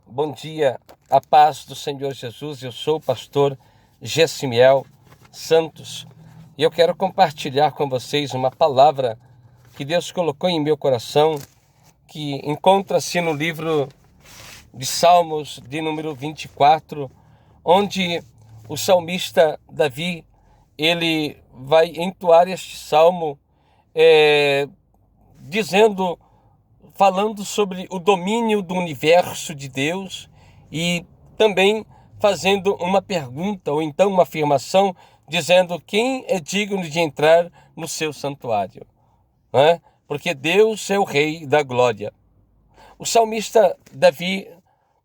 Bom dia, a paz do Senhor Jesus. Eu sou o pastor Gessimiel Santos e eu quero compartilhar com vocês uma palavra que Deus colocou em meu coração, que encontra-se no livro de Salmos, de número 24, onde o salmista Davi, ele vai entoar este salmo falando sobre o domínio do universo de Deus e também fazendo uma pergunta ou então uma afirmação, dizendo quem é digno de entrar no seu santuário, né? Porque Deus é o Rei da glória. O salmista Davi,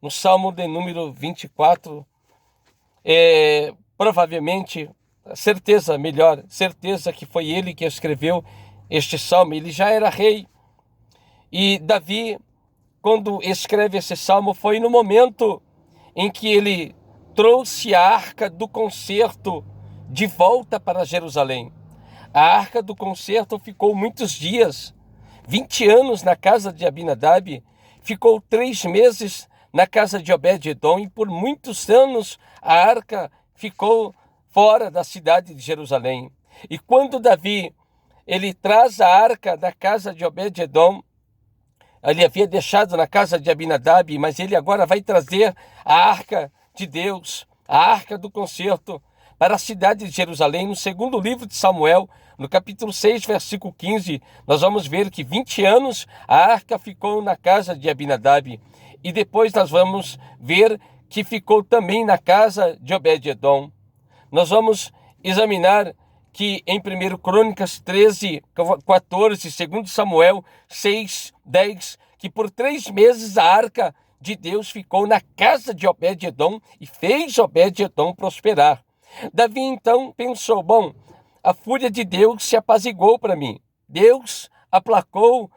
no Salmo de número 24, provavelmente, certeza que foi ele que escreveu este salmo. Ele já era rei. E Davi, quando escreve esse salmo, foi no momento em que ele trouxe a arca do concerto de volta para Jerusalém. A arca do concerto ficou muitos dias, 20 anos na casa de Abinadab, ficou 3 meses na casa de Obed-edom e por muitos anos a arca ficou fora da cidade de Jerusalém. E quando Davi ele traz a arca da casa de Obed-edom, ele havia deixado na casa de Abinadab, mas ele agora vai trazer a arca de Deus, a arca do concerto, para a cidade de Jerusalém. No segundo livro de Samuel, no capítulo 6, versículo 15, nós vamos ver que 20 anos a arca ficou na casa de Abinadab. E depois nós vamos ver que ficou também na casa de Obed-edom. Nós vamos examinar que em 1 Crônicas 13, 14, 2 Samuel 6, 10, que por 3 meses a arca de Deus ficou na casa de Obed-edom e fez Obed-edom prosperar. Davi então pensou, a fúria de Deus se apaziguou para mim. Deus aplacou,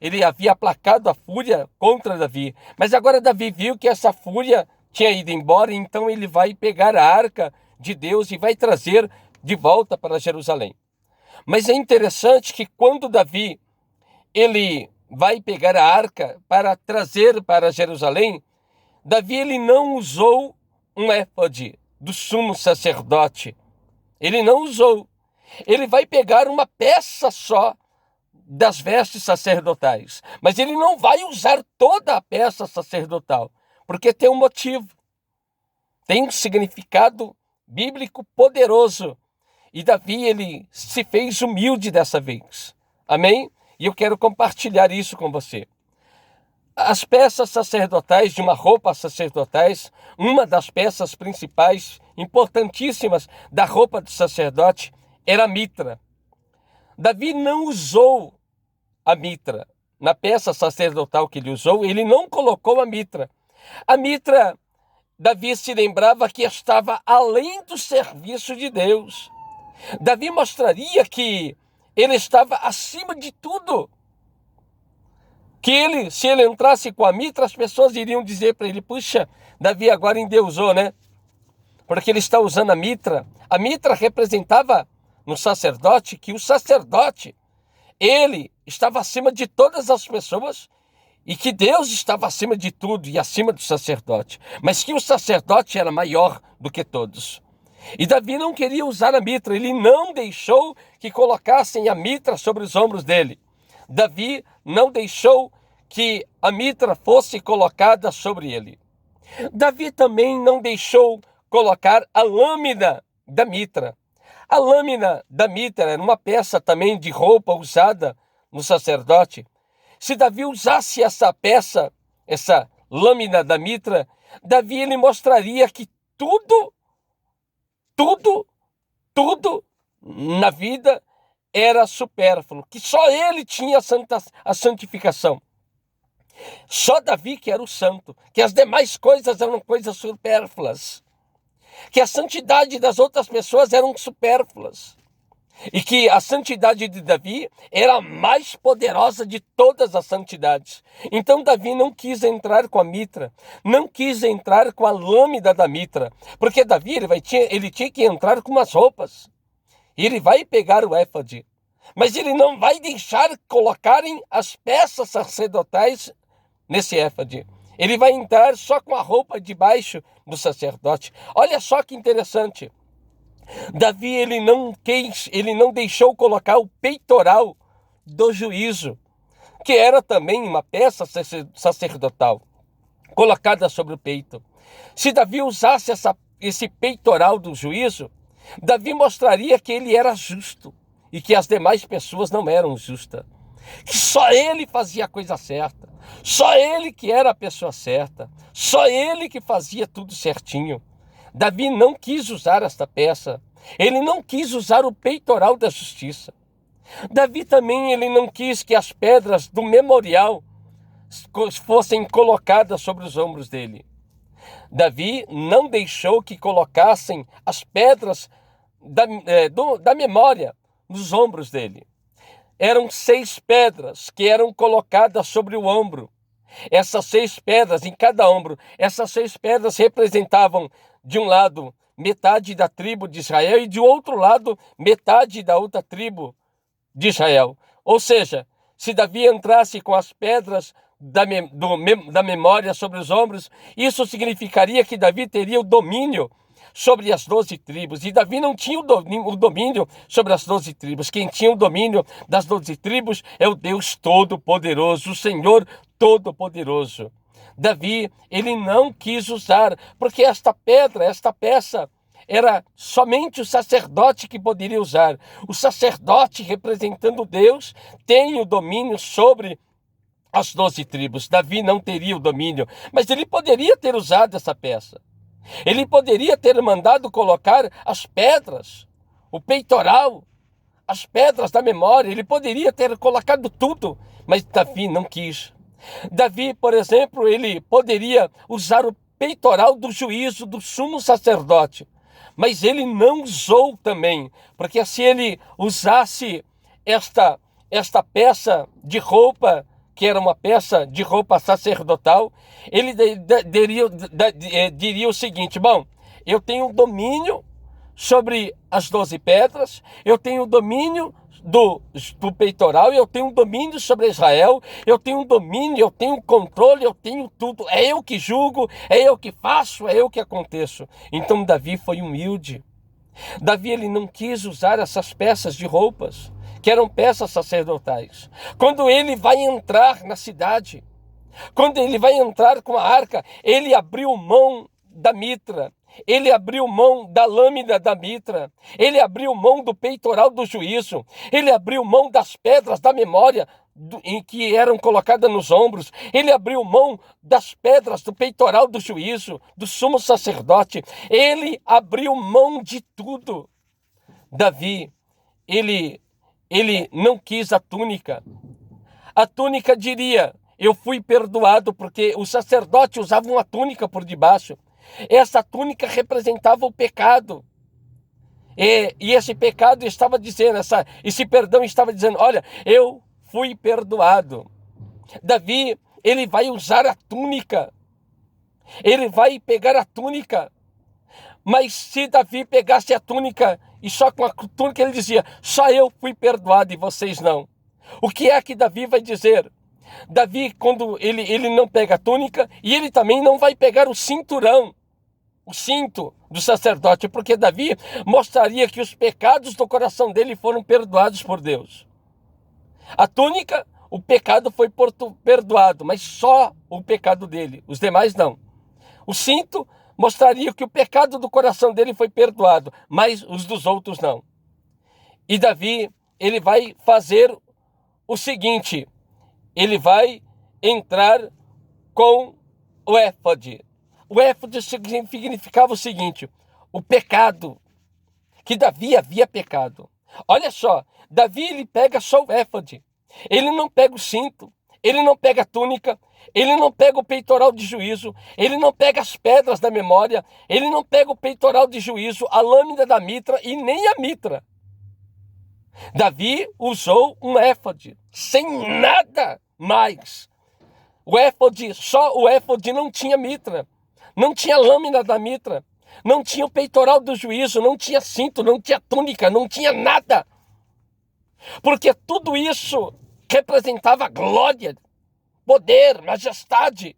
ele havia aplacado a fúria contra Davi. Mas agora Davi viu que essa fúria tinha ido embora, então ele vai pegar a arca de Deus e vai trazer de volta para Jerusalém. Mas é interessante que quando Davi ele vai pegar a arca para trazer para Jerusalém, Davi ele não usou um éfode do sumo sacerdote. Ele não usou. Ele vai pegar uma peça só das vestes sacerdotais. Mas ele não vai usar toda a peça sacerdotal, porque tem um motivo. Tem um significado bíblico poderoso. E Davi, ele se fez humilde dessa vez. Amém? E eu quero compartilhar isso com você. As peças sacerdotais de uma roupa sacerdotais, uma das peças principais, importantíssimas da roupa do sacerdote, era a mitra. Davi não usou a mitra. Na peça sacerdotal que ele usou, ele não colocou a mitra. A mitra, Davi se lembrava que estava além do serviço de Deus. Davi mostraria que ele estava acima de tudo. Que se ele entrasse com a mitra, as pessoas iriam dizer para ele, puxa, Davi agora endeusou, né? Porque ele está usando a mitra. A mitra representava no sacerdote que o sacerdote, ele estava acima de todas as pessoas e que Deus estava acima de tudo e acima do sacerdote. Mas que o sacerdote era maior do que todos. E Davi não queria usar a mitra, ele não deixou que colocassem a mitra sobre os ombros dele. Davi não deixou que a mitra fosse colocada sobre ele. Davi também não deixou colocar a lâmina da mitra. A lâmina da mitra era uma peça também de roupa usada no sacerdote. Se Davi usasse essa peça, essa lâmina da mitra, Davi ele mostraria que tudo na vida era supérfluo, que só ele tinha a santificação. Só Davi que era o santo, que as demais coisas eram coisas supérfluas, que a santidade das outras pessoas eram supérfluas, e que a santidade de Davi era a mais poderosa de todas as santidades. Então Davi não quis entrar com a mitra, não quis entrar com a lâmina da mitra, porque Davi ele tinha que entrar com umas roupas, e ele vai pegar o éfode, mas ele não vai deixar colocarem as peças sacerdotais nesse éfode. Ele vai entrar só com a roupa debaixo do sacerdote. Olha só que interessante. Davi, ele não deixou colocar o peitoral do juízo, que era também uma peça sacerdotal, colocada sobre o peito. Se Davi usasse esse peitoral do juízo, Davi mostraria que ele era justo e que as demais pessoas não eram justas. Que só ele fazia a coisa certa, só ele que era a pessoa certa, só ele que fazia tudo certinho. Davi não quis usar esta peça, ele não quis usar o peitoral da justiça. Davi também ele não quis que as pedras do memorial fossem colocadas sobre os ombros dele. Davi não deixou que colocassem as pedras da memória nos ombros dele. Eram 6 pedras que eram colocadas sobre o ombro. Essas 6 pedras em cada ombro, essas 6 pedras representavam, de um lado, metade da tribo de Israel e de outro lado, metade da outra tribo de Israel. Ou seja, se Davi entrasse com as pedras da memória sobre os ombros, isso significaria que Davi teria o domínio sobre as 12 tribos. E Davi não tinha o domínio sobre as 12 tribos. Quem tinha o domínio das 12 tribos é o Deus Todo-Poderoso, o Senhor Todo-Poderoso. Davi, ele não quis usar, porque esta peça, era somente o sacerdote que poderia usar. O sacerdote, representando Deus, tem o domínio sobre as 12 tribos. Davi não teria o domínio, mas ele poderia ter usado essa peça. Ele poderia ter mandado colocar as pedras, o peitoral, as pedras da memória. Ele poderia ter colocado tudo, mas Davi não quis. Davi, por exemplo, ele poderia usar o peitoral do juízo do sumo sacerdote, mas ele não usou também, porque se ele usasse esta peça de roupa, que era uma peça de roupa sacerdotal, ele diria o seguinte: bom, eu tenho domínio sobre as 12 pedras, eu tenho domínio do peitoral, eu tenho domínio sobre Israel, eu tenho domínio, eu tenho controle, eu tenho tudo, é eu que julgo, é eu que faço, é eu que aconteço. Então Davi foi humilde. Davi, ele não quis usar essas peças de roupas, que eram peças sacerdotais. Quando ele vai entrar na cidade, quando ele vai entrar com a arca, ele abriu mão da mitra, ele abriu mão da lâmina da mitra, ele abriu mão do peitoral do juízo, ele abriu mão das pedras da memória em que eram colocadas nos ombros, ele abriu mão das pedras do peitoral do juízo, do sumo sacerdote, ele abriu mão de tudo. Davi, ele não quis a túnica. A túnica diria: eu fui perdoado, porque o sacerdote usava uma túnica por debaixo. Essa túnica representava o pecado. E esse pecado estava dizendo, esse perdão estava dizendo: olha, eu fui perdoado. Davi, ele vai usar a túnica. Ele vai pegar a túnica. Mas se Davi pegasse a túnica e só com a túnica ele dizia: só eu fui perdoado e vocês não. O que é que Davi vai dizer? Davi, quando ele não pega a túnica, e ele também não vai pegar o cinturão, o cinto do sacerdote, porque Davi mostraria que os pecados do coração dele foram perdoados por Deus. A túnica, o pecado foi perdoado, mas só o pecado dele, os demais não. O cinto mostraria que o pecado do coração dele foi perdoado, mas os dos outros não. E Davi, ele vai fazer o seguinte: ele vai entrar com o éfode. O éfode significava o seguinte: o pecado, que Davi havia pecado. Olha só, Davi, ele pega só o éfode, ele não pega o cinto, ele não pega a túnica, ele não pega o peitoral de juízo, ele não pega as pedras da memória, ele não pega o peitoral de juízo, a lâmina da mitra e nem a mitra. Davi usou um éfode, sem nada mais. Só o éfode não tinha mitra, não tinha lâmina da mitra, não tinha o peitoral do juízo, não tinha cinto, não tinha túnica, não tinha nada. Porque tudo isso representava glória, poder, majestade.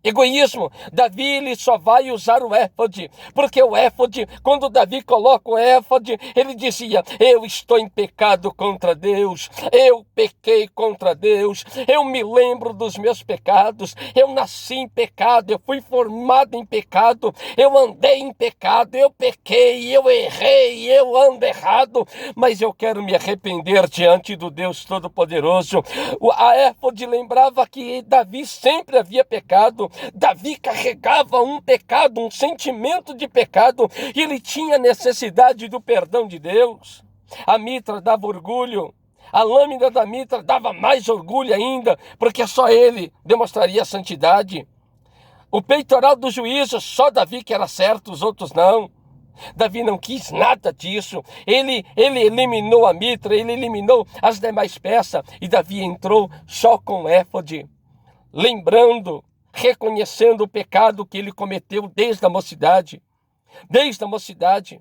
Egoísmo. Davi, ele só vai usar o éfode, porque o éfode, quando Davi coloca o éfode, ele dizia: eu estou em pecado contra Deus, eu pequei contra Deus, eu me lembro dos meus pecados, eu nasci em pecado, eu fui formado em pecado, eu andei em pecado, eu pequei, eu errei, eu ando errado, mas eu quero me arrepender diante do Deus Todo-Poderoso. A éfode lembrava que Davi sempre havia pecado. Davi carregava um pecado, um sentimento de pecado, e ele tinha necessidade do perdão de Deus. A mitra dava orgulho, a lâmina da mitra dava mais orgulho ainda, porque só ele demonstraria a santidade. O peitoral do juízo, só Davi que era certo, os outros não. Davi não quis nada disso. Ele eliminou a mitra, ele eliminou as demais peças, e Davi entrou só com o éfode, lembrando, reconhecendo o pecado que ele cometeu desde a mocidade. Desde a mocidade.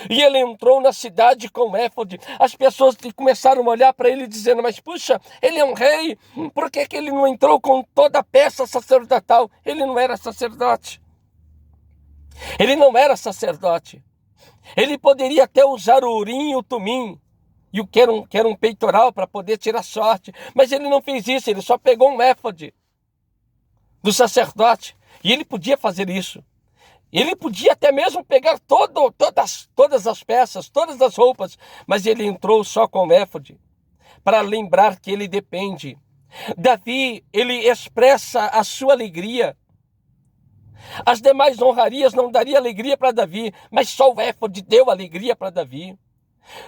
E ele entrou na cidade com éfode. As pessoas começaram a olhar para ele dizendo: mas puxa, ele é um rei, por que ele não entrou com toda a peça sacerdotal? Ele não era sacerdote. Ele não era sacerdote. Ele poderia até usar o urim e o tumim, e o que era um peitoral para poder tirar sorte. Mas ele não fez isso, ele só pegou um éfode do sacerdote. E ele podia fazer isso. Ele podia até mesmo pegar todas as peças, todas as roupas, mas ele entrou só com o éfode, para lembrar que ele depende. Davi, ele expressa a sua alegria. As demais honrarias não daria alegria para Davi, mas só o éfode deu alegria para Davi.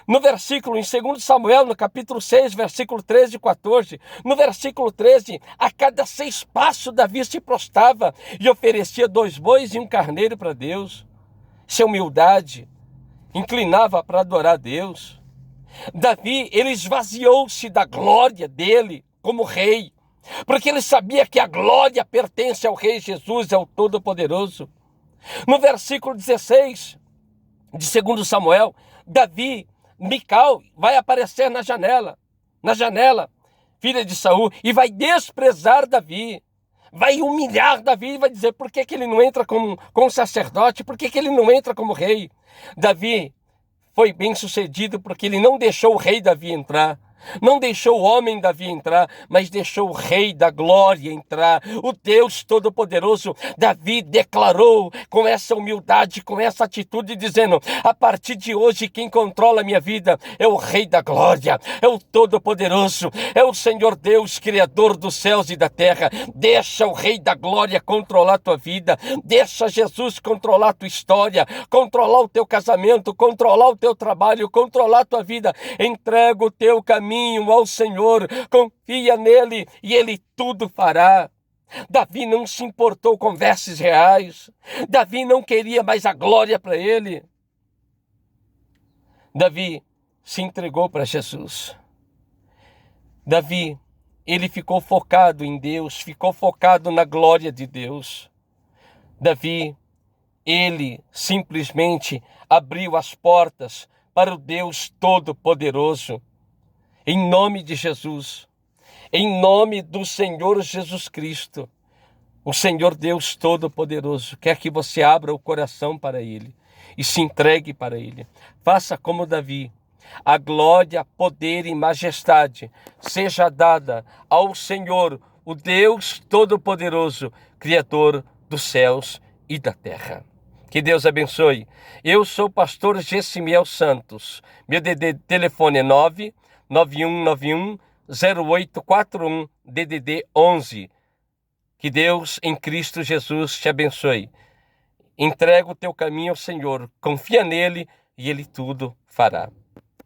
No versículo, em 2 Samuel, no capítulo 6, versículo 13 e 14, no versículo 13, a cada 6 passos Davi se prostrava e oferecia 2 bois e um carneiro para Deus. Sua humildade inclinava para adorar a Deus. Davi, ele esvaziou-se da glória dele como rei, porque ele sabia que a glória pertence ao Rei Jesus, ao Todo-Poderoso. No versículo 16 de 2 Samuel, Davi, Mical, vai aparecer na janela, filha de Saul, e vai desprezar Davi, vai humilhar Davi e vai dizer: por que ele não entra como sacerdote, por que ele não entra como rei? Davi foi bem sucedido porque ele não deixou o rei Davi entrar. Não deixou o homem Davi entrar, mas deixou o Rei da Glória entrar, o Deus Todo-Poderoso. Davi declarou com essa humildade, com essa atitude, dizendo: a partir de hoje quem controla a minha vida é o Rei da Glória, é o Todo-Poderoso, é o Senhor Deus, Criador dos céus e da terra. Deixa o Rei da Glória controlar a tua vida, deixa Jesus controlar a tua história, controlar o teu casamento, controlar o teu trabalho, controlar a tua vida. Entrega o teu caminho ao Senhor, confia nele e ele tudo fará. Davi não se importou com vestes reais. Davi não queria mais a glória para ele. Davi se entregou para Jesus. Davi, ele ficou focado em Deus, ficou focado na glória de Deus. Davi, ele simplesmente abriu as portas para o Deus Todo-Poderoso. Em nome de Jesus, em nome do Senhor Jesus Cristo, o Senhor Deus Todo-Poderoso quer que você abra o coração para Ele e se entregue para Ele. Faça como Davi. A glória, poder e majestade seja dada ao Senhor, o Deus Todo-Poderoso, Criador dos céus e da terra. Que Deus abençoe. Eu sou o pastor Gessimiel Santos. Meu telefone é 991910841 DDD 11. Que Deus em Cristo Jesus te abençoe. Entrega o teu caminho ao Senhor, confia nele e ele tudo fará.